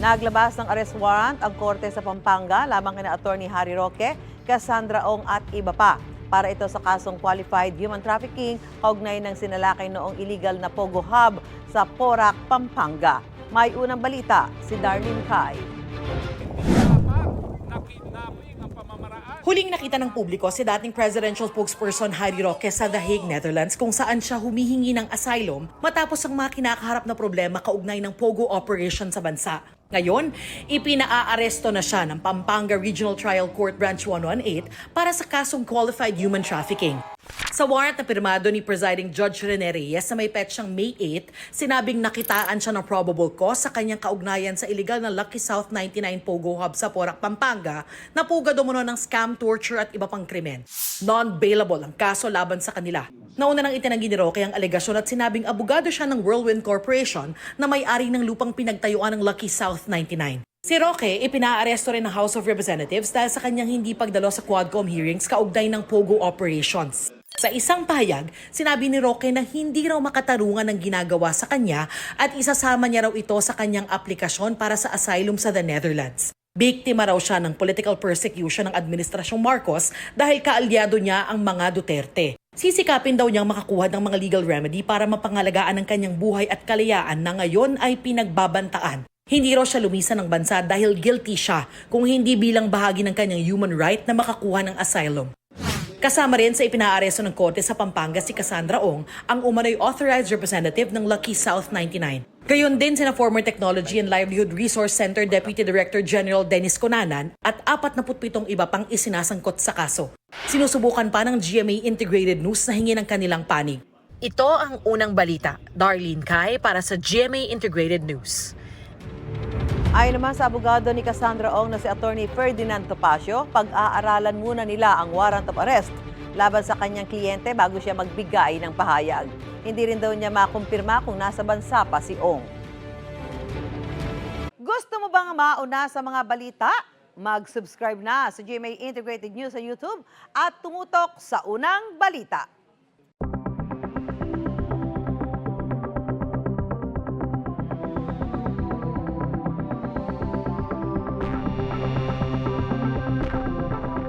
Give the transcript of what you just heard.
Naglabas ng arrest warrant ang korte sa Pampanga lamang kina Attorney Harry Roque, Cassandra Ong at iba pa. Para ito sa kasong qualified human trafficking, kaugnay ng sinalakay noong illegal na Pogo Hub sa Porac, Pampanga. May unang balita, si Darlene Kai. Huling nakita ng publiko si dating presidential spokesperson Harry Roque sa The Hague, Netherlands kung saan siya humihingi ng asylum matapos ang mga kinakaharap na problema kaugnay ng Pogo operation sa bansa. Ngayon, ipinaaresto na siya ng Pampanga Regional Trial Court Branch 118 para sa kasong qualified human trafficking. Sa warrant na pirmado ni Presiding Judge Rene Reyes na may petsang May 8, sinabing nakitaan siya ng probable cause sa kanyang kaugnayan sa illegal na Lucky South 99 Pogo Hub sa Porac, Pampanga na pugad umano ng scam, torture at iba pang krimen. Non-bailable ang kaso laban sa kanila. Nauna nang itinanggi ni Roque ang alegasyon at sinabing abogado siya ng Whirlwind Corporation na may-ari ng lupang pinagtayuan ng Lucky South 99. Si Roque ipinaaresto rin ng House of Representatives dahil sa kanyang hindi pagdalo sa Quadcom hearings kaugnay ng Pogo operations. Sa isang pahayag, sinabi ni Roque na hindi raw makatarungan ang ginagawa sa kanya at isasama niya raw ito sa kanyang aplikasyon para sa asylum sa the Netherlands. Biktima raw siya ng political persecution ng Administrasyong Marcos dahil kaalyado niya ang mga Duterte. Sisikapin daw niyang makakuha ng mga legal remedy para mapangalagaan ang kanyang buhay at kalayaan na ngayon ay pinagbabantaan. Hindi raw siya lumisan ng bansa dahil guilty siya kung hindi bilang bahagi ng kanyang human right na makakuha ng asylum. Kasama rin sa ipinaaresto ng korte sa Pampanga si Cassandra Ong, ang umano'y authorized representative ng Lucky South 99. Gayon din sina former Technology and Livelihood Resource Center Deputy Director General Dennis Conanan at 47 iba pang isinasangkot sa kaso. Sinusubukan pa ng GMA Integrated News na hingi ng kanilang panig. Ito ang unang balita. Darlene Kai para sa GMA Integrated News. Ayon naman sa abogado ni Cassandra Ong na si Attorney Ferdinand Topacio, pag-aaralan muna nila ang warrant of arrest laban sa kanyang kliyente bago siya magbigay ng pahayag. Hindi rin daw niya makumpirma kung nasa bansa pa si Ong. Gusto mo bang mauna sa mga balita? Mag-subscribe na sa GMA Integrated News sa YouTube at tumutok sa unang balita.